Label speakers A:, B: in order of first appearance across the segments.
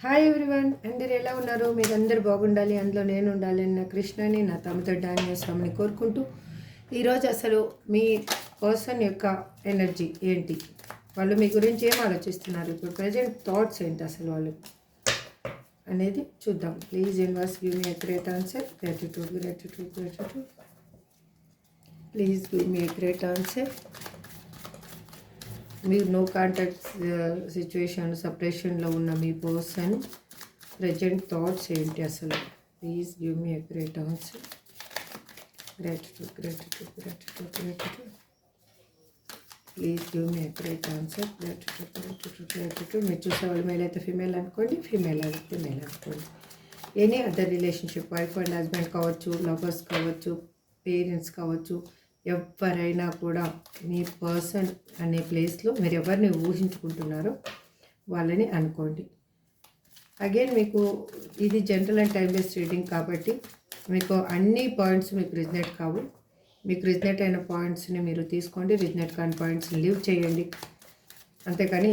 A: Hi everyone, అందరు ఎలా ఉన్నారు? మీరందరూ బాగుండాలి, అందులో నేను ఉండాలి అని నా కృష్ణని, నా తమ్ముతో డాన్యేస్వామిని కోరుకుంటూ ఈరోజు అసలు మీ పర్సన్ యొక్క ఎనర్జీ ఏంటి, వాళ్ళు మీ గురించి ఏం ఆలోచిస్తున్నారు, ఇప్పుడు ప్రజెంట్ థాట్స్ ఏంటి అసలు వాళ్ళు అనేది చూద్దాం. Please universe give me a great answer. Gratitude gratitude gratitude. Please give me a great answer. మీరు నో కాంటాక్ట్ సిచ్యువేషన్ సపరేషన్లో ఉన్న మీ పర్సన్ ప్రజెంట్ థాట్స్ ఏంటి అసలు? Please give me a great answer. Gratitude gratitude gratitude gratitude. Please give me a great answer. Gratitude gratitude gratitude. మీరు చూసేవాళ్ళు male అయితే female అనుకోండి, female అయితే male అనుకోండి. Any other relationship, wife and husband కావచ్చు, lovers కావచ్చు, పేరెంట్స్ కావచ్చు, ఎవరైనా కూడా మీ పర్సన్ అనే ప్లేస్లో మీరు ఎవరిని ఊహించుకుంటున్నారో వాళ్ళని అనుకోండి. అగైన్ మీకు ఇది general and time based reading కాబట్టి మీకు అన్ని పాయింట్స్ మీకు రిజనేట్ కావు. మీకు రిజనేట్ అయిన పాయింట్స్ని మీరు తీసుకోండి, రిజనేట్ కాని పాయింట్స్ని లీవ్ చేయండి. అంతేకాని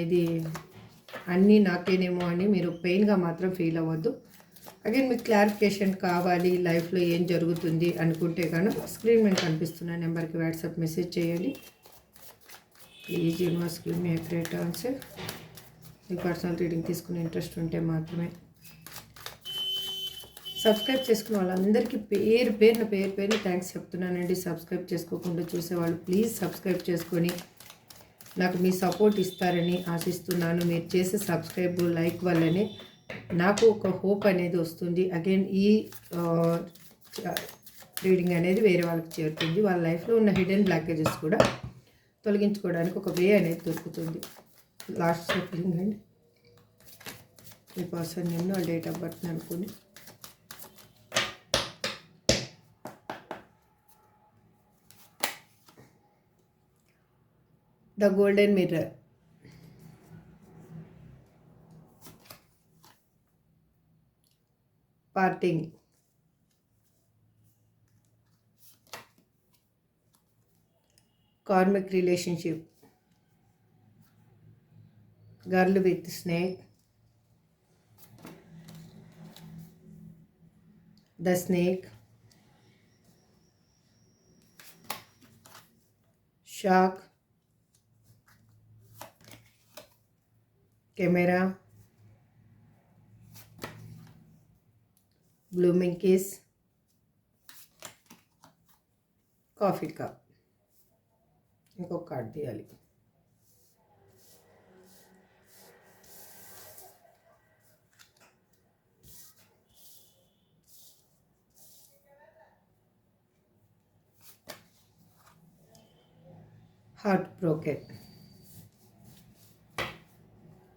A: ఇది అన్నీ నాకేనేమో అని మీరు పెయిన్గా మాత్రం ఫీల్ అవ్వద్దు. అగైన్ మీకు క్లారిఫికేషన్ కావాలి, లైఫ్లో ఏం జరుగుతుంది అనుకుంటే కనుక స్క్రీన్ మీద కనిపిస్తున్న నెంబర్కి వాట్సాప్ మెసేజ్ చేయండి. Please universe give me a great answer. Me personal reading తీసుకునే ఇంట్రెస్ట్ ఉంటే మాత్రమే. సబ్స్క్రైబ్ చేసుకున్న వాళ్ళందరికీ పేరు పేరున థ్యాంక్స్ చెప్తున్నానండి. సబ్స్క్రైబ్ చేసుకోకుండా చూసేవాళ్ళు ప్లీజ్ సబ్స్క్రైబ్ చేసుకొని నాకు మీ సపోర్ట్ ఇస్తారని ఆశిస్తున్నాను. మీరు చేసే సబ్స్క్రైబ్ లైక్ వల్లనే నాకు ఒక హోప్ అనేది వస్తుంది. అగైన్ ఈ రీడింగ్ అనేది వేరే వాళ్ళకి చేరుతుంది. వాళ్ళ లైఫ్లో ఉన్న హిడెన్ బ్లాకేజెస్ కూడా తొలగించుకోవడానికి ఒక వే అనేది దొరుకుతుంది. లాస్ట్ సెప్లింగ్ అండి. ఈ పర్సన్ నేమ్, వాళ్ళ డేట్ ఆఫ్ బర్త్ అనుకుని the golden mirror. Parting, karmic relationship, girl with snake, the snake, shark, camera, blooming kiss, coffee cup. ఇంకొక కార్డ్ తీయాలి. Heart broken.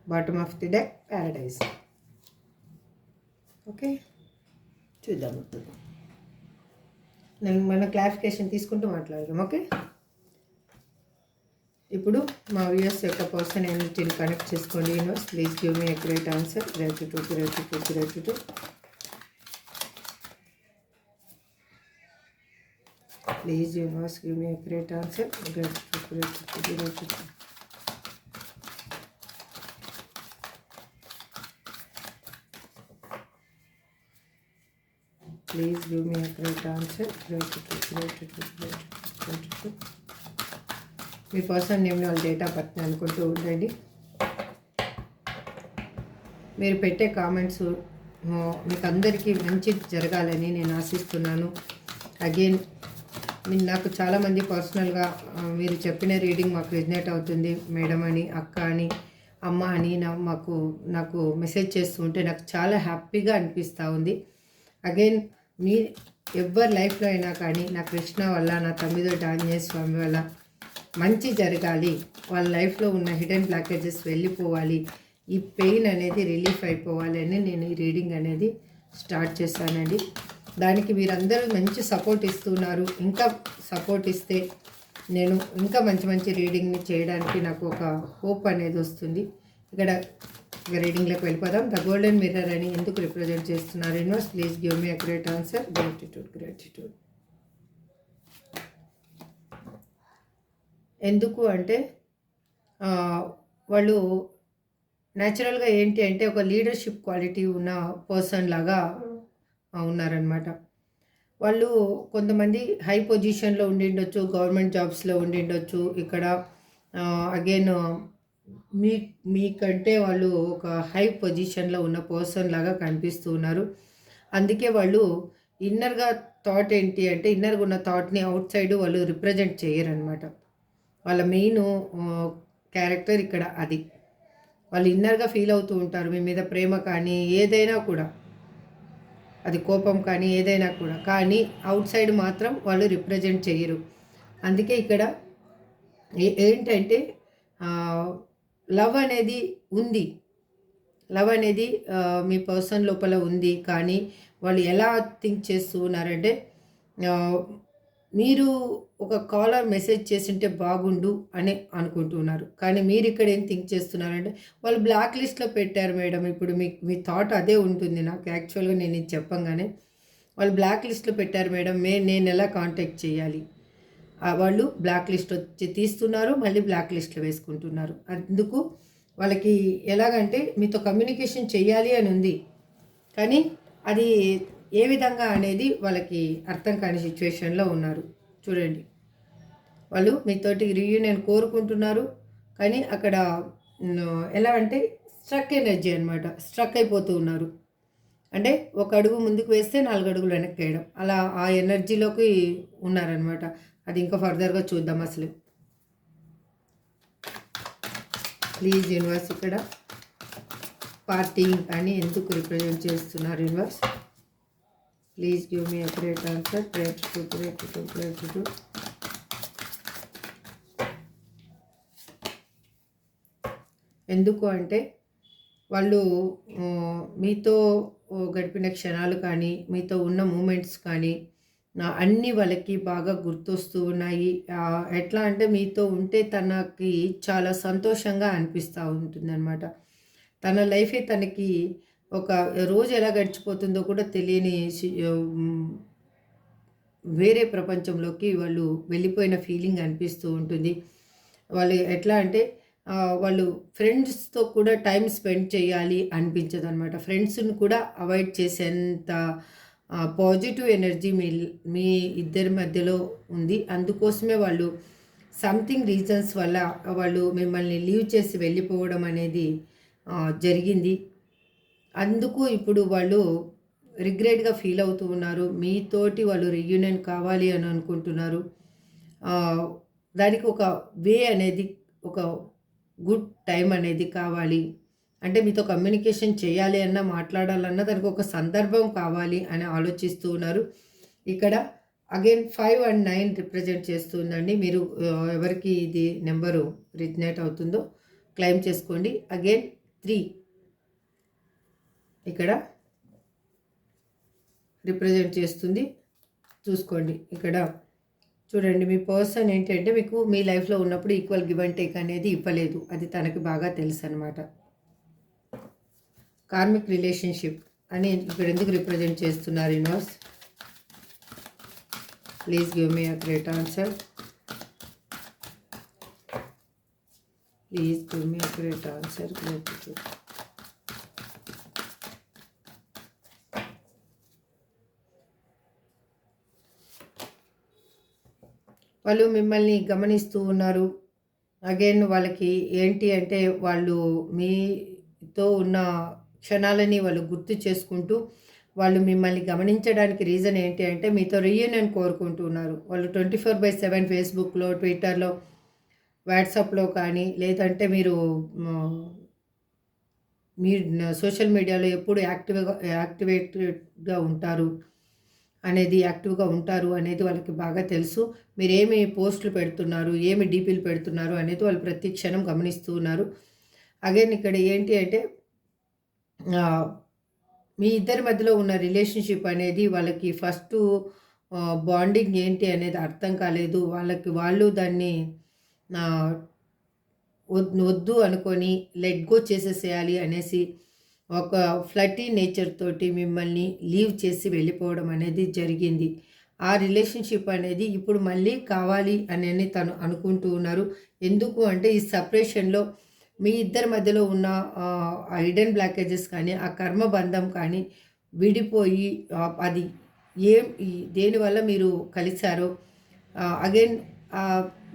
A: Bottom of the deck, Paradise. Okay, చూద్దాం. మన clarification తీసుకుంటూ మాట్లాడదాం. Okay, ఇప్పుడు మా viewers యొక్క పర్సన్ ఎనర్జీని కనెక్ట్ చేసుకోండి. Universe please give me a great answer. Gratitude gratitude gratitude. Please universe give me a great answer. Gratitude gratitude gratitude. Please give me a great answer. Gratitude gratitude gratitude gratitude. మీ person నేమ్ని వాళ్ళ date of birth అనుకుంటూ ఉండండి. మీరు పెట్టే comments మీకు అందరికీ మంచి జరగాలని నేను ఆశిస్తున్నాను. అగైన్ నాకు చాలామంది పర్సనల్గా మీరు చెప్పిన రీడింగ్ మాకు రిజనేట్ అవుతుంది మేడం అని, అక్క అని, అమ్మ అని నాకు మెసేజ్ చేస్తూ ఉంటే నాకు చాలా హ్యాపీగా అనిపిస్తూ ఉంది. అగైన్ మీ ఎవరి లైఫ్లో అయినా కానీ నా కృష్ణ వల్ల, నా తమ్మిదో డాన్యేస్వామి వల్ల మంచి జరగాలి, వాళ్ళ లైఫ్లో ఉన్న హిడెన్ బ్లాకేజెస్ వెళ్ళిపోవాలి, ఈ పెయిన్ అనేది రిలీఫ్ అయిపోవాలి అని నేను ఈ రీడింగ్ అనేది స్టార్ట్ చేశానండి. దానికి మీరందరూ మంచి సపోర్ట్ ఇస్తున్నారు. ఇంకా సపోర్ట్ ఇస్తే నేను ఇంకా మంచి మంచి రీడింగ్ని చేయడానికి నాకు ఒక హోప్ అనేది వస్తుంది. ఇక్కడ రీడింగ్లోకి వెళ్ళిపోదాం. ద గోల్డెన్ మిర్రర్ అని ఎందుకు రిప్రజెంట్ చేస్తున్నారు universe? Please give me a great answer. Gratitude gratitude. ఎందుకు అంటే వాళ్ళు న్యాచురల్గా ఏంటి అంటే ఒక లీడర్షిప్ క్వాలిటీ ఉన్న పర్సన్ లాగా ఉన్నారనమాట. వాళ్ళు కొంతమంది హై పొజిషన్‌లో ఉండిండొచ్చు, గవర్నమెంట్ జాబ్స్‌లో ఉండిండొచ్చు. ఇక్కడ అగైన్ మీ మీకంటే వాళ్ళు ఒక హై పొజిషన్‌లో ఉన్న పర్సన్ లాగా కనిపిస్తూ ఉన్నారు. అందుకే వాళ్ళు ఇన్నర్‌గా థాట్ ఏంటి అంటే ఇన్నర్‌గా ఉన్న థాట్‌ని ఔట్ సైడ్ వాళ్ళు రిప్రజెంట్ చేయరనమాట. వాళ్ళ మెయిను క్యారెక్టర్ ఇక్కడ అది. వాళ్ళు ఇన్నర్‌గా ఫీల్ అవుతూ ఉంటారు. మీ మీద ప్రేమ కానీ ఏదైనా కూడా. అది కోపం కానీ ఏదైనా కూడా. కానీ ఔట్ సైడ్ మాత్రం వాళ్ళు రిప్రజెంట్ చెయ్యరు. అందుకే ఇక్కడ ఏంటంటే లవ్ అనేది ఉంది. లవ్ అనేది మీ పర్సన్ లోపల ఉంది. కానీ వాళ్ళు ఎలా థింక్ చేస్తూ ఉన్నారంటే మీరు ఒక కాలర్ మెసేజ్ చేసింటే బాగుండు అని అనుకుంటున్నారు. కానీ మీరు ఇక్కడ ఏం థింక్ చేస్తున్నారంటే వాళ్ళు బ్లాక్ లిస్ట్‌లో పెట్టారు మేడం. ఇప్పుడు మీ థాట్ అదే ఉంటుంది నాకు యాక్చువల్‌గా నేను ఇది చెప్పంగానే. వాళ్ళు బ్లాక్ లిస్ట్‌లో పెట్టారు మేడం. నేనెలా కాంటాక్ట్ చేయాలి? వాళ్ళు బ్లాక్ లిస్ట్ వచ్చి తీస్తున్నారు. మళ్ళీ బ్లాక్ లిస్ట్‌లో వేసుకుంటున్నారు. అందుకు వాళ్ళకి ఎలాగంటే మీతో కమ్యూనికేషన్ చెయ్యాలి అని ఉంది. కానీ అది ఏ విధంగా అనేది వాళ్ళకి అర్థం కాని సిచ్యువేషన్‌లో ఉన్నారు. చూడండి. వాళ్ళు మీతోటి రీయూనియన్ కోరుకుంటున్నారు. కానీ అక్కడ ఎలా అంటే స్ట్రక్ ఎనర్జీ అనమాట. స్ట్రక్ అయిపోతూ ఉన్నారు. అంటే ఒక అడుగు ముందుకు వేస్తే 4 అడుగులు వెనక్కేయడం. అలా ఆ ఎనర్జీలోకి ఉన్నారనమాట. అది ఇంకా ఫర్దర్‌గా చూద్దాం అసలు. ప్లీజ్ యూనివర్స్ ఇక్కడ పార్టింగ్ అని ఎందుకు రిప్రజెంట్ చేస్తున్నారు universe? Please give me accurate answer. Prayer to ఎందుకు అంటే వాళ్ళు మీతో గడిపిన క్షణాలు కానీ, మీతో ఉన్న మూమెంట్స్ కానీ అన్నీ వాళ్ళకి బాగా గుర్తొస్తూ ఉన్నాయి. ఎట్లా అంటే మీతో ఉంటే తనకి చాలా సంతోషంగా అనిపిస్తూ ఉంటుందన్నమాట. తన లైఫే తనకి ఒక రోజు ఎలా గడిచిపోతుందో కూడా తెలియని వేరే ప్రపంచంలోకి వాళ్ళు వెళ్ళిపోయిన ఫీలింగ్ అనిపిస్తూ ఉంటుంది. వాళ్ళు ఎట్లా అంటే వాళ్ళు ఫ్రెండ్స్‌తో కూడా టైమ్ స్పెండ్ చేయాలి అనిపించదనమాట. ఫ్రెండ్స్‌ని కూడా అవాయిడ్ చేసేంత పాజిటివ్ ఎనర్జీ మీ ఇద్దరి మధ్యలో ఉంది. అందుకోసమే వాళ్ళు సంథింగ్ రీజన్స్ వల్ల వాళ్ళు మిమ్మల్ని లీవ్ చేసి వెళ్ళిపోవడం అనేది జరిగింది. అందుకు ఇప్పుడు వాళ్ళు రిగ్రెట్‌గా ఫీల్ అవుతూ ఉన్నారు. మీతోటి వాళ్ళు రీయూనియన్ కావాలి అని అనుకుంటున్నారు. దానికి ఒక వే అనేది ఒక గుడ్ టైం అనేది కావాలి. అంటే మీతో కమ్యూనికేషన్ చేయాలి అన్నా, మాట్లాడాలన్నా దానికి ఒక సందర్భం కావాలి అని ఆలోచిస్తూ ఉన్నారు. ఇక్కడ అగైన్ 5 అండ్ 9 రిప్రజెంట్ చేస్తుందండి. మీరు ఎవరికి ఇది నెంబరు రిజనేట్ అవుతుందో క్లెయిమ్ చేసుకోండి. అగైన్ 3 ఇక్కడ రిప్రజెంట్ చేస్తుంది. చూసుకోండి. ఇక్కడ చూడండి మీ పర్సన్ ఏంటంటే మీకు మీ లైఫ్లో ఉన్నప్పుడు ఈక్వల్ గివ్ అండ్ టేక్ అనేది ఇవ్వలేదు. అది తనకి బాగా తెలుసు అనమాట. కార్మిక్ రిలేషన్షిప్ అని ఇక్కడ ఎందుకు రిప్రజెంట్ చేస్తున్నారు universe? Please give me a great answer. Please give me a great answer. వాళ్ళు మిమ్మల్ని గమనిస్తూ ఉన్నారు. అగైన్ వాళ్ళకి ఏంటి అంటే వాళ్ళు మీతో ఉన్న క్షణాలని వాళ్ళు గుర్తు చేసుకుంటూ వాళ్ళు మిమ్మల్ని గమనించడానికి రీజన్ ఏంటి అంటే మీతో రీయూనియన్ కోరుకుంటున్నారు. వాళ్ళు 24/7 ఫేస్బుక్లో, ట్విట్టర్లో, వాట్సాప్లో కానీ లేదంటే మీరు సోషల్ మీడియాలో ఎప్పుడు యాక్టివేటెడ్గా ఉంటారు యాక్టివ్గా ఉంటారు అనేది వాళ్ళకి బాగా తెలుసు. మీరేమి పోస్టులు పెడుతున్నారు, ఏమి డీపీలు పెడుతున్నారు అనేది వాళ్ళు ప్రతి క్షణం గమనిస్తూ ఉన్నారు. అగైన్ ఇక్కడ ఏంటి అంటే మీ ఇద్దరి మధ్యలో ఉన్న రిలేషన్షిప్ అనేది వాళ్ళకి ఫస్టు బాండింగ్ ఏంటి అనేది అర్థం కాలేదు. వాళ్ళు దాన్ని వద్దు అనుకొని లెట్ గో చేసేసేయాలి అనేసి ఒక ఫ్లటీ నేచర్ తోటి మిమ్మల్ని లీవ్ చేసి వెళ్ళిపోవడం అనేది జరిగింది. ఆ రిలేషన్షిప్ అనేది ఇప్పుడు మళ్ళీ కావాలి అని తను అనుకుంటూ ఉన్నారు. ఎందుకు అంటే ఈ సపరేషన్లో మీ ఇద్దరి మధ్యలో ఉన్న హిడెన్ బ్లాకేజెస్ కానీ ఆ కర్మబంధం కానీ విడిపోయి అది దేనివల్ల మీరు కలిశారో అగైన్ ఆ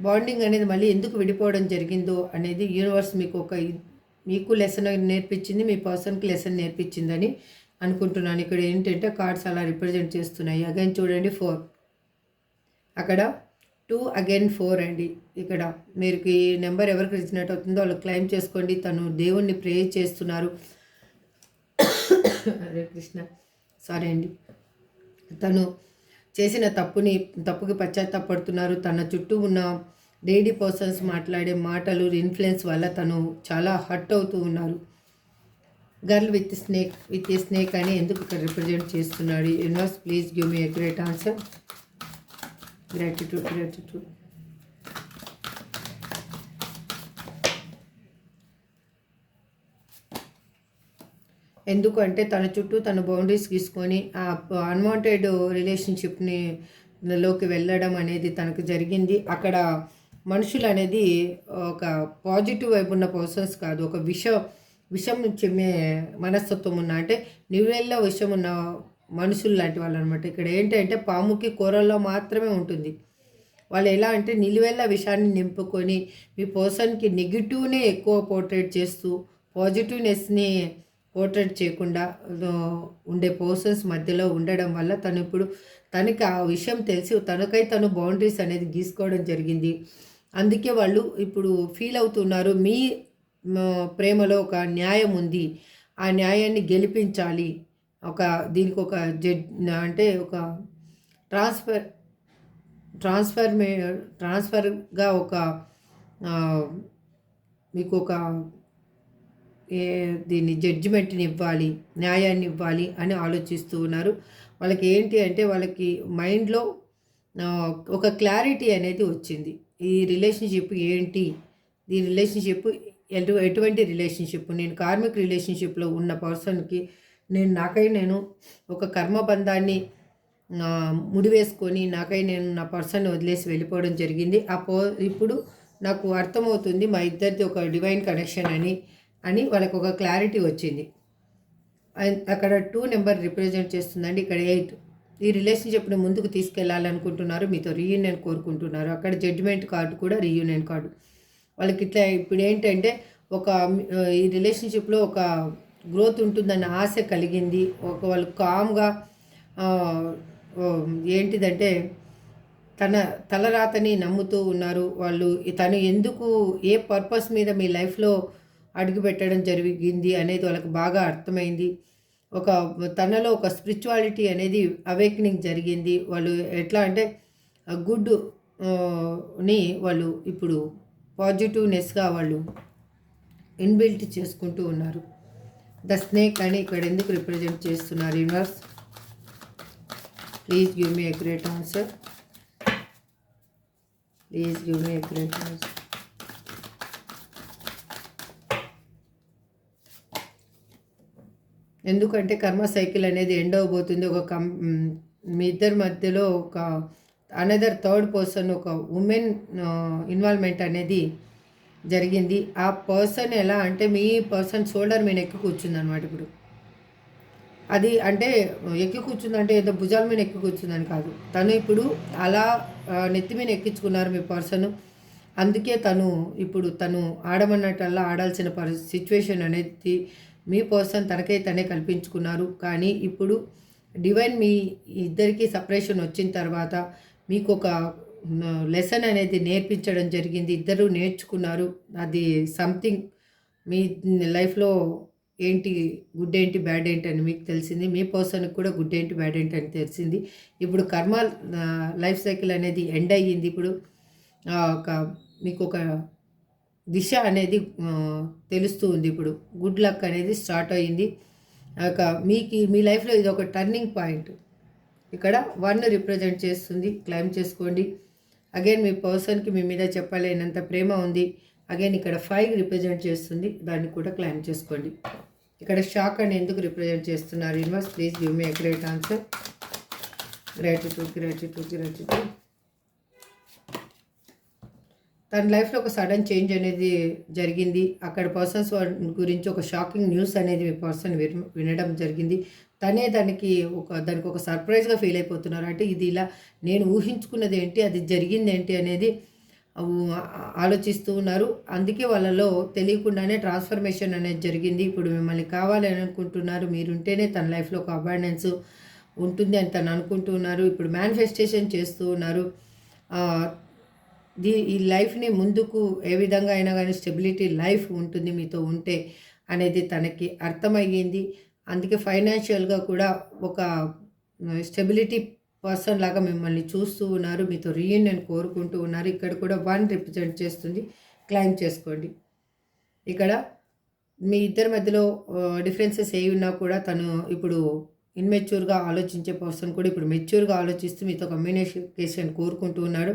A: బాండింగ్ అనేది మళ్ళీ ఎందుకు విడిపోవడం జరిగిందో అనేది యూనివర్స్ మీకు లెసన్ నేర్పించింది, మీ పర్సన్కి లెసన్ నేర్పించిందని అనుకుంటున్నాను. ఇక్కడ ఏంటంటే కార్డ్స్ అలా రిప్రజెంట్ చేస్తున్నాయి. అగైన్ చూడండి 4, అక్కడ 2 అగైన్ 4 అండి. ఇక్కడ మీరు ఈ నెంబర్ ఎవరికి రిజినేట్ అవుతుందో వాళ్ళు క్లైమ్ చేసుకోండి. తను దేవుణ్ణి ప్రే చేస్తున్నారు. హరే కృష్ణ, సారీ అండి. తను చేసిన తప్పుకి పశ్చాత్తాపడుతున్నారు. తన చుట్టూ ఉన్న లేడీ పర్సన్స్ మాట్లాడే మాటలు ఇన్ఫ్లుయెన్స్ వల్ల తను చాలా హర్ట్ అవుతూ ఉన్నారు. గర్ల్ విత్ స్నేక్ అని ఎందుకు ఇక్కడ రిప్రజెంట్ చేస్తున్నాడు? Universe please give me a great answer. Gratitude. ఎందుకంటే తన చుట్టూ తన బౌండరీస్ తీసుకొని ఆ అన్వాంటెడ్ రిలేషన్షిప్ని లోకి వెళ్ళడం అనేది తనకు జరిగింది. అక్కడ మనుషులు అనేది ఒక పాజిటివ్ వైపు ఉన్న పర్సన్స్ కాదు, ఒక విషం చెమ్మే మనస్తత్వం ఉన్న, అంటే నివేళ్ళ విషం ఉన్న మనుషులు లాంటి వాళ్ళు అనమాట. ఇక్కడ ఏంటంటే పాముకి కూరల్లో మాత్రమే ఉంటుంది. వాళ్ళు ఎలా అంటే నిలువెల్ల విషయాన్ని నింపుకొని మీ పర్సన్కి నెగిటివ్నే ఎక్కువ పోర్ట్రేట్ చేస్తూ పాజిటివ్నెస్ని పోర్ట్రేట్ చేయకుండా ఉండే పర్సన్స్ మధ్యలో ఉండడం వల్ల తనకి ఆ విషయం తెలిసి తనకై తను బౌండరీస్ అనేది గీసుకోవడం జరిగింది. అందుకే వాళ్ళు ఇప్పుడు ఫీల్ అవుతున్నారు మీ ప్రేమలో ఒక న్యాయం ఉంది, ఆ న్యాయాన్ని గెలిపించాలి, దీనికి ఒక అంటే ఒక ట్రాన్స్ఫర్గా మీకు దీన్ని జడ్జిమెంట్ని ఇవ్వాలి, న్యాయాన్ని ఇవ్వాలి అని ఆలోచిస్తూ ఉన్నారు. వాళ్ళకి ఏంటి అంటే వాళ్ళకి మైండ్లో ఒక క్లారిటీ అనేది వచ్చింది. ఈ రిలేషన్షిప్ ఏంటి, ఈ రిలేషన్షిప్ ఎటువంటి రిలేషన్షిప్, నేను కార్మిక్ రిలేషన్షిప్లో ఉన్న పర్సన్కి నేను ఒక కర్మబంధాన్ని ముడివేసుకొని నేను నా పర్సన్ని వదిలేసి వెళ్ళిపోవడం జరిగింది. ఇప్పుడు నాకు అర్థమవుతుంది మా ఇద్దరిది ఒక డివైన్ కనెక్షన్ అని వాళ్ళకు ఒక క్లారిటీ వచ్చింది. అక్కడ 2 నెంబర్ రిప్రజెంట్ చేస్తుందండి. ఇక్కడ 8 ఈ రిలేషన్షిప్ని ముందుకు తీసుకెళ్లాలనుకుంటున్నారు, మీతో రీయూనియన్ కోరుకుంటున్నారు. అక్కడ జడ్జిమెంట్ కార్డు కూడా రీయూనియన్ కార్డు. వాళ్ళకి ఇట్లా ఇప్పుడు ఏంటంటే ఈ రిలేషన్షిప్లో ఒక గ్రోత్ ఉంటుందన్న ఆశ కలిగింది. వాళ్ళు కామ్గా ఏంటిదంటే తన తలరాతని నమ్ముతూ ఉన్నారు. వాళ్ళు తను ఎందుకు ఏ పర్పస్ మీద మీ లైఫ్లో అడుగు పెట్టడం జరిగింది అనేది వాళ్ళకి బాగా అర్థమైంది. తనలో ఒక స్పిరిచువాలిటీ అనేది అవేకనింగ్ జరిగింది. వాళ్ళు ఎట్లా అంటే గుడ్ని వాళ్ళు ఇప్పుడు పాజిటివ్నెస్గా వాళ్ళు ఇన్బిల్ట్ చేసుకుంటూ ఉన్నారు. ద స్నేక్ అని ఇక్కడ ఎందుకు రిప్రజెంట్ చేస్తున్నారు? Universe please give me a great answer. ఎందుకంటే కర్మ సైకిల్ అనేది ఎండ్ అవబోతుంది. మీ ఇద్దరి మధ్యలో అనదర్ థర్డ్ పర్సన్, ఒక ఉమెన్ ఇన్వాల్వ్మెంట్ అనేది జరిగింది. ఆ పర్సన్ ఎలా అంటే మీ పర్సన్ షోల్డర్ మీద ఎక్కి కూర్చుందనమాట. ఇప్పుడు అది అంటే ఎక్కి కూర్చుందంటే ఏదో భుజాల మీద ఎక్కి కూర్చుందని కాదు, తను ఇప్పుడు అలా నెత్తి మీద ఎక్కించుకున్నారు మీ పర్సన్. అందుకే తను ఆడమన్నట్టల్లా ఆడాల్సిన సిచ్యువేషన్ అనేది మీ పర్సన్ తనే కల్పించుకున్నారు. కానీ ఇప్పుడు డివైన్ మీ ఇద్దరికి సపరేషన్ వచ్చిన తర్వాత మీకు ఒక లెసన్ అనేది నేర్పించడం జరిగింది. ఇద్దరు నేర్చుకున్నారు. అది సంథింగ్ మీ లైఫ్లో ఏంటి గుడ్ ఏంటి బ్యాడ్ ఏంటి అని మీకు తెలిసింది. మీ పర్సన్కి కూడా గుడ్ ఏంటి బ్యాడ్ ఏంటి అని తెలిసింది. ఇప్పుడు కర్మ లైఫ్ సైకిల్ అనేది ఎండ్ అయ్యింది. ఇప్పుడు మీకు ఒక దిశ అనేది తెలుస్తూ ఉంది. ఇప్పుడు గుడ్ లక్ అనేది స్టార్ట్ అయ్యింది. మీ లైఫ్లో ఇది ఒక టర్నింగ్ పాయింట్. ఇక్కడ 1 రిప్రజెంట్ చేస్తుంది, క్లైమ్ చేసుకోండి. అగైన్ మీ పర్సన్కి మీ మీద చెప్పలేనంత ప్రేమ ఉంది. అగైన్ ఇక్కడ 5 రిప్రజెంట్ చేస్తుంది, దాన్ని కూడా క్లైమ్ చేసుకోండి. ఇక్కడ షాక్ అని ఎందుకు రిప్రజెంట్ చేస్తున్నారు? Universe please give me a great answer. Gratitude. తన లైఫ్లో ఒక సడన్ చేంజ్ అనేది జరిగింది. అక్కడ పర్సన్స్ గురించి ఒక షాకింగ్ న్యూస్ అనేది మీ పర్సన్ వినడం జరిగింది. తనే దానికి ఒక సర్ప్రైజ్గా ఫీల్ అయిపోతున్నారు. అంటే ఇది ఇలా నేను ఊహించుకున్నది ఏంటి, అది జరిగింది ఏంటి అనేది ఆలోచిస్తూ ఉన్నారు. అందుకే వాళ్ళలో తెలియకుండానే ట్రాన్స్ఫర్మేషన్ అనేది జరిగింది. ఇప్పుడు మిమ్మల్ని కావాలని అనుకుంటున్నారు. మీరుంటేనే తన లైఫ్లో ఒక అబాండెన్స్ ఉంటుంది అని తను అనుకుంటూ ఉన్నారు. ఇప్పుడు మేనిఫెస్టేషన్ చేస్తూ ఉన్నారు. ఈ లైఫ్ని ముందుకు ఏ విధంగా అయినా కానీ స్టెబిలిటీ లైఫ్ ఉంటుంది మీతో ఉంటే అనేది తనకి అర్థమయ్యింది. అందుకే ఫైనాన్షియల్గా కూడా ఒక స్టెబిలిటీ పర్సన్ లాగా మిమ్మల్ని చూస్తూ ఉన్నారు. మీతో రీయూనియన్ కోరుకుంటూ ఉన్నారు. ఇక్కడ కూడా 1 రిప్రజెంట్ చేస్తుంది. క్లైమ్ చేసుకోండి. ఇక్కడ మీ ఇద్దరి మధ్యలో డిఫరెన్సెస్ ఏ ఉన్నా కూడా తను ఇప్పుడు ఇన్మెచ్యూర్గా ఆలోచించే పర్సన్ కూడా ఇప్పుడు మెచ్యూర్గా ఆలోచిస్తూ మీతో కమ్యూనికేషన్ కోరుకుంటూ ఉన్నాడు.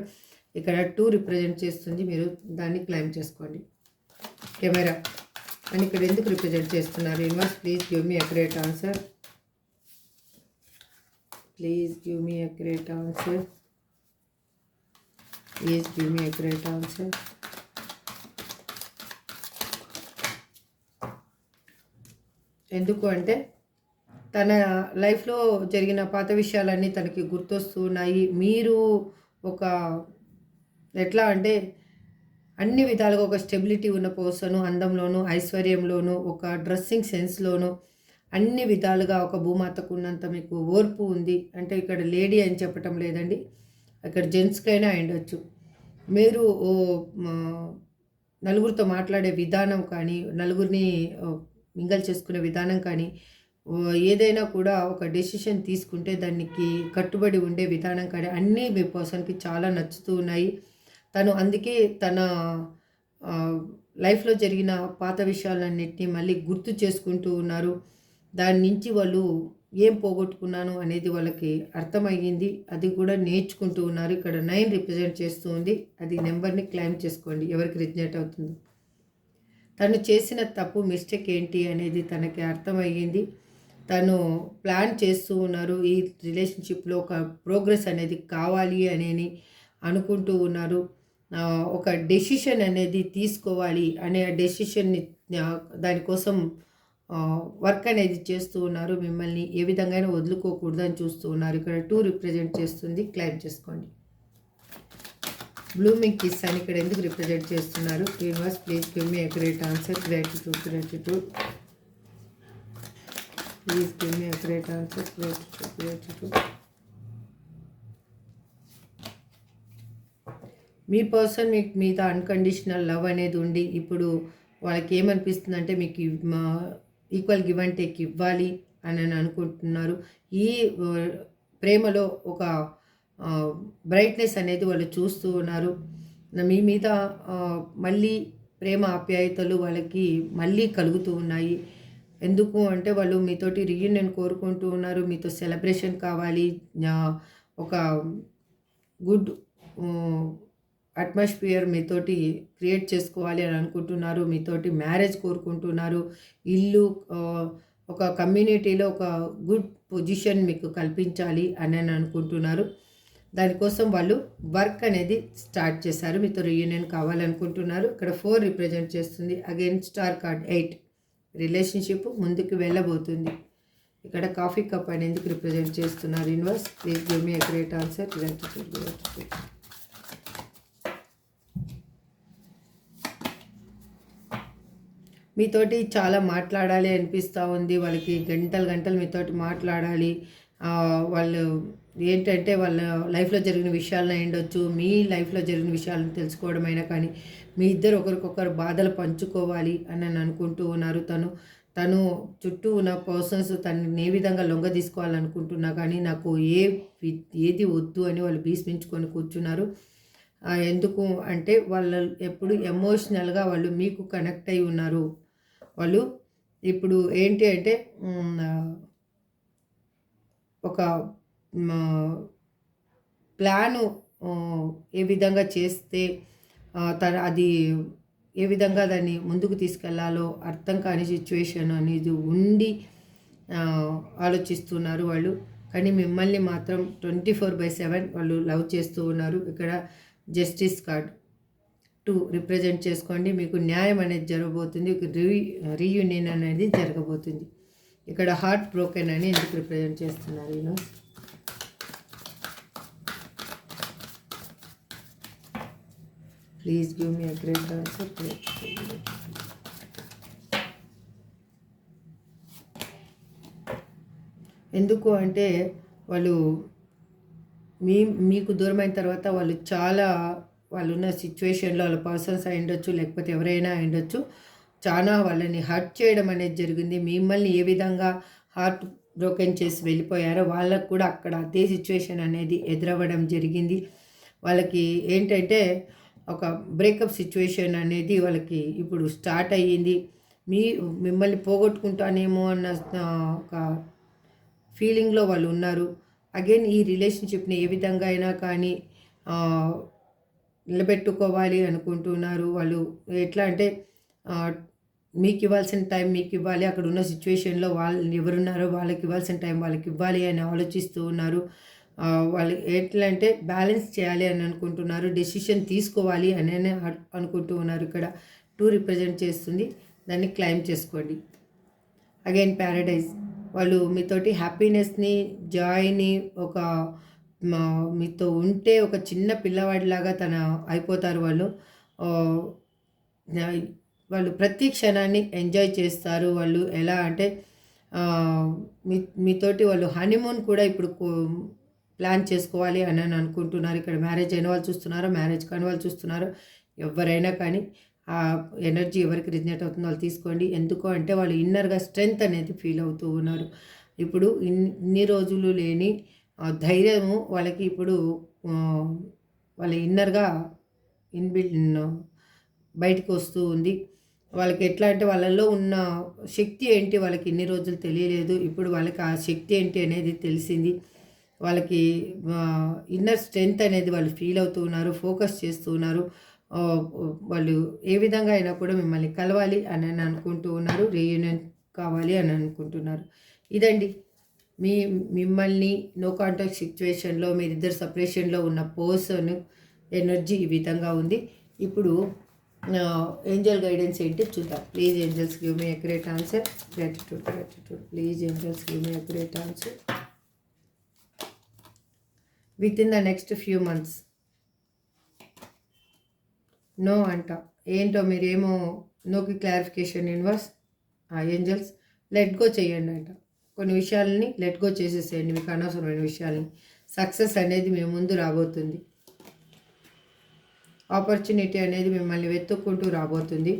A: ఇక్కడ 2 రిప్రజెంట్ చేస్తుంది. మీరు దాన్ని క్లైమ్ చేసుకోండి. కెమెరా అని ఇక్కడ ఎందుకు రిప్రజెంట్ చేస్తున్నారు? Universe please give me accurate answer. Please give me accurate answer. Please give me accurate answer. ఎందుకు అంటే తన లైఫ్లో జరిగిన పాత విషయాలన్నీ తనకి గుర్తొస్తూ ఉన్నాయి. మీరు ఒక ఎట్లా అంటే అన్ని విధాలుగా ఒక స్టెబిలిటీ ఉన్న పర్సను, అందంలోను, ఐశ్వర్యంలోను, ఒక డ్రెస్సింగ్ సెన్స్లోను అన్ని విధాలుగా ఒక భూమాతకు ఉన్నంత మీకు ఓర్పు ఉంది. అంటే ఇక్కడ లేడీ అని చెప్పటం లేదండి, ఇక్కడ జెంట్స్కైనా అయ్యుండొచ్చు. మీరు నలుగురితో మాట్లాడే విధానం కానీ, నలుగురిని మింగల్ చేసుకునే విధానం కానీ, ఏదైనా కూడా ఒక డెసిషన్ తీసుకుంటే దానికి కట్టుబడి ఉండే విధానం కానీ అన్నీ మీ పర్సన్కి చాలా నచ్చుతూ ఉన్నాయి. తను అందుకే తన లైఫ్లో జరిగిన పాత విషయాలన్నింటినీ మళ్ళీ గుర్తు చేసుకుంటూ ఉన్నారు. దాని నుంచి వాళ్ళు ఏం పోగొట్టుకున్నాను అనేది వాళ్ళకి అర్థమయ్యింది. అది కూడా నేర్చుకుంటూ ఉన్నారు. ఇక్కడ 9 రిప్రజెంట్ చేస్తూ ఉంది. అది నెంబర్ని క్లైమ్ చేసుకోండి ఎవరికి రిజనేట్ అవుతుందో. తను చేసిన తప్పు మిస్టేక్ ఏంటి అనేది తనకి అర్థమయ్యింది. తను ప్లాన్ చేస్తూ ఉన్నారు. ఈ రిలేషన్షిప్లో ఒక ప్రోగ్రెస్ అనేది కావాలి అని అనుకుంటూ ఉన్నారు. ఒక డెసిషన్ అనేది తీసుకోవాలి అనే డెసిషన్ని దానికోసం వర్క్ అనేది చేస్తూ ఉన్నారు. మిమ్మల్ని ఏ విధంగా వదులుకోకూడదని చూస్తూ ఉన్నారు. ఇక్కడ 2 రిప్రజెంట్ చేస్తుంది. క్లైమ్ చేసుకోండి. బ్లూమింగ్ కిస్ అని ఇక్కడ ఎందుకు రిప్రజెంట్ చేస్తున్నారు? Universe please give me accurate answer. Gratitude gratitude. Please give me accurate answer. Gratitude gratitude. మీ పర్సన్ మీకు మీద అన్కండిషనల్ లవ్ అనేది ఉండి ఇప్పుడు వాళ్ళకి ఏమనిపిస్తుంది అంటే మీకు ఈక్వల్ గివ్ అండ్ టేక్ ఇవ్వాలి అని అనుకుంటున్నారు. ఈ ప్రేమలో ఒక బ్రైట్నెస్ అనేది వాళ్ళు చూస్తూ ఉన్నారు. మీ మీద మళ్ళీ ప్రేమ ఆప్యాయతలు వాళ్ళకి మళ్ళీ కలుగుతూ ఉన్నాయి. ఎందుకు అంటే వాళ్ళు మీతోటి రీయూనియన్ కోరుకుంటూ ఉన్నారు. మీతో సెలబ్రేషన్ కావాలి, ఒక గుడ్ అట్మాస్ఫియర్ మీతోటి క్రియేట్ చేసుకోవాలి అని అనుకుంటున్నారు. మీతోటి మ్యారేజ్ కోరుకుంటున్నారు. ఇల్లు, ఒక కమ్యూనిటీలో ఒక గుడ్ పొజిషన్ మీకు కల్పించాలి అని అనుకుంటున్నారు. దానికోసం వాళ్ళు వర్క్ అనేది స్టార్ట్ చేశారు. మీతో రీయూనియన్ కావాలనుకుంటున్నారు. ఇక్కడ 4 రిప్రజెంట్ చేస్తుంది. Again star card 8. రిలేషన్షిప్ ముందుకు వెళ్ళబోతుంది. ఇక్కడ కాఫీ కప్ అని ఎందుకు రిప్రజెంట్ చేస్తున్నారు? Universe please give me a great answer. Gratitude gratitude. మీతోటి చాలా మాట్లాడాలి అనిపిస్తూ ఉంది. వాళ్ళకి గంటలు మీతోటి మాట్లాడాలి. వాళ్ళు ఏంటంటే వాళ్ళ లైఫ్లో జరిగిన విషయాలను అయ్యుండొచ్చు, మీ లైఫ్లో జరిగిన విషయాలను తెలుసుకోవడమైనా కానీ మీ ఇద్దరు ఒకరికొకరు బాధలు పంచుకోవాలి అని అనుకుంటూ ఉన్నారు. తను చుట్టూ ఉన్న పర్సన్స్ తనని ఏ విధంగా లొంగ తీసుకోవాలనుకుంటున్నా కానీ నాకు ఏది వద్దు అని వాళ్ళు భీష్మించుకొని కూర్చున్నారు. ఎందుకు అంటే వాళ్ళు ఎప్పుడు ఎమోషనల్గా వాళ్ళు మీకు కనెక్ట్ అయి ఉన్నారు. వాళ్ళు ఇప్పుడు ఏంటి అంటే ఒక ప్లాను ఏ విధంగా చేస్తే అది ఏ విధంగా దాన్ని ముందుకు తీసుకెళ్లాలో అర్థం కాని సిచ్యువేషన్ అనేది ఉండి ఆలోచిస్తున్నారు వాళ్ళు. కానీ మిమ్మల్ని మాత్రం 24/7 వాళ్ళు లవ్ చేస్తూ ఉన్నారు. ఇక్కడ జస్టిస్ కార్డ్ 2 రిప్రజెంట్ చేసుకోండి. మీకు న్యాయం అనేది జరగబోతుంది. రీయూనియన్ అనేది జరగబోతుంది. ఇక్కడ హార్ట్ బ్రోకెన్ అని ఎందుకు రిప్రజెంట్ చేస్తున్నారు universe? Please give me a great answer. ఎందుకు అంటే వాళ్ళు మీకు దూరమైన తర్వాత వాళ్ళు ఉన్న సిచ్యువేషన్లో వాళ్ళ పర్సన్స్ అయి ఉండొచ్చు, లేకపోతే ఎవరైనా అయి ఉండొచ్చు, చాలా వాళ్ళని హర్ట్ చేయడం అనేది జరిగింది. మిమ్మల్ని ఏ విధంగా హార్ట్ బ్రోకెన్ చేసి వెళ్ళిపోయారో వాళ్ళకు కూడా అక్కడ అదే సిచ్యువేషన్ అనేది ఎదురవ్వడం జరిగింది. వాళ్ళకి ఏంటంటే ఒక బ్రేకప్ సిచ్యువేషన్ అనేది వాళ్ళకి ఇప్పుడు స్టార్ట్ అయ్యింది. మిమ్మల్ని పోగొట్టుకుంటానేమో అన్న ఒక ఫీలింగ్లో వాళ్ళు ఉన్నారు. అగైన్ ఈ రిలేషన్షిప్ని ఏ విధంగా అయినా కానీ నిలబెట్టుకోవాలి అనుకుంటున్నారు. వాళ్ళు ఎట్లా అంటే మీకు ఇవ్వాల్సిన టైం మీకు ఇవ్వాలి, అక్కడ ఉన్న సిచ్యువేషన్లో వాళ్ళు ఎవరున్నారో వాళ్ళకి ఇవ్వాల్సిన టైం వాళ్ళకి ఇవ్వాలి అని ఆలోచిస్తూ ఉన్నారు. వాళ్ళు ఎట్లా అంటే బ్యాలెన్స్ చేయాలి అని అనుకుంటున్నారు, డెసిషన్ తీసుకోవాలి అని అనుకుంటూ ఉన్నారు. ఇక్కడ 2 రిప్రజెంట్ చేస్తుంది, దాన్ని క్లైమ్ చేసుకోండి. అగైన్ ప్యారడైజ్, వాళ్ళు మీతోటి హ్యాపీనెస్ని, జాయ్ని, మీతో ఉంటే ఒక చిన్న పిల్లవాడిలాగా అయిపోతారు. వాళ్ళు ప్రతి క్షణాన్ని ఎంజాయ్ చేస్తారు. వాళ్ళు ఎలా అంటే మీతోటి వాళ్ళు హనీమూన్ కూడా ఇప్పుడు ప్లాన్ చేసుకోవాలి అని అనుకుంటున్నారు. ఇక్కడ మ్యారేజ్ అయిన వాళ్ళు చూస్తున్నారో, మ్యారేజ్ కాని వాళ్ళు చూస్తున్నారో, ఎవరైనా కానీ ఆ ఎనర్జీ ఎవరికి రిజనేట్ అవుతుందో వాళ్ళు తీసుకోండి. ఎందుకు అంటే వాళ్ళు ఇన్నర్గా స్ట్రెంగ్త్ అనేది ఫీల్ అవుతూ ఉన్నారు. ఇప్పుడు ఇన్ని రోజులు లేని ధైర్యము వాళ్ళకి ఇప్పుడు వాళ్ళ ఇన్నర్గా బయటకు వస్తూ ఉంది. వాళ్ళకి ఎట్లా అంటే వాళ్ళల్లో ఉన్న శక్తి ఏంటి వాళ్ళకి ఇన్ని రోజులు తెలియలేదు, ఇప్పుడు వాళ్ళకి ఆ శక్తి ఏంటి అనేది తెలిసింది. వాళ్ళకి ఇన్నర్ స్ట్రెంగ్త్ అనేది వాళ్ళు ఫీల్ అవుతూ ఉన్నారు, ఫోకస్ చేస్తూ ఉన్నారు. వాళ్ళు ఏ విధంగా అయినా కూడా మిమ్మల్ని కలవాలి అని అనుకుంటూ ఉన్నారు, రీయూనియన్ కావాలి అని అనుకుంటున్నారు. ఇదండి మిమ్మల్ని నో కాంటాక్ట్ సిచ్యువేషన్లో మీరిద్దరు సపరేషన్లో ఉన్న పర్సన్ ఎనర్జీ ఈ విధంగా ఉంది. ఇప్పుడు ఏంజల్ గైడెన్స్ ఏంటి చూద్దాం. Please angels give me accurate answer. Gratitude. Please angels give me accurate answer. Within the next few months. No అంట ఏంటో మీరేమో నోకి clarification universe. Angels let go చేయండి అంట. కొన్ని విషయాలని లెట్ గో చేసేసేయండి, మీకు అనవసరమైన విషయాలని. సక్సెస్ అనేది మీ ముందు రాబోతుంది. ఆపర్చునిటీ అనేది మిమ్మల్ని వెతుక్కుంటూ రాబోతుంది.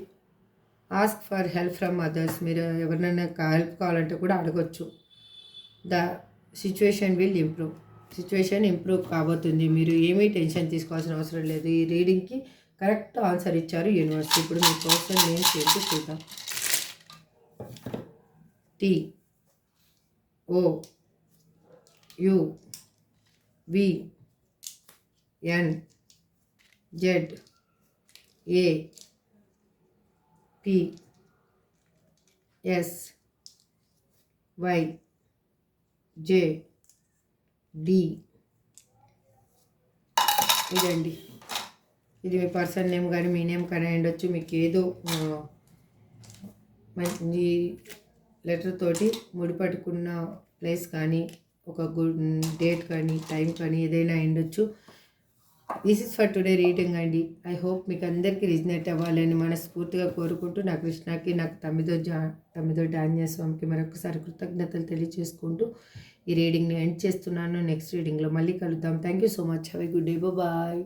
A: Ask for help from others. మీరు ఎవరినైనా హెల్ప్ కావాలంటే కూడా అడగొచ్చు. The situation will improve. Situation improve కాబోతుంది. మీరు ఏమీ టెన్షన్ తీసుకోవాల్సిన అవసరం లేదు. ఈ రీడింగ్కి కరెక్ట్ ఆన్సర్ ఇచ్చారు యూనివర్స్. ఇప్పుడు మీ పర్సన్ నేమ్స్ ఏంటి చూద్దాం. TOUVNJD. ఇదండి, ఇది మీ పర్సన్ నేమ్ కానీ మీ నేమ్ కానీ ఉండొచ్చు. మీకు ఏదో మంచి లెటర్ తోటి ముడిపట్టుకున్న ప్లేస్ కానీ, ఒక గుడ్ డేట్ కానీ, టైం కానీ ఏదైనా ఉండొచ్చు. This is for today reading అండి. ఐ హోప్ మీకు అందరికీ రిజనేట్ అవ్వాలని మనస్ఫూర్తిగా కోరుకుంటూ, నా కృష్ణకి, నాకు తమ్మిదో డాన్య స్వామికి మరొకసారి కృతజ్ఞతలు తెలియజేసుకుంటూ ఈ రీడింగ్ని ఎండ్ చేస్తున్నాను. నెక్స్ట్ రీడింగ్లో మళ్ళీ కలుద్దాం. Thank you so much. Have a good day. Bye.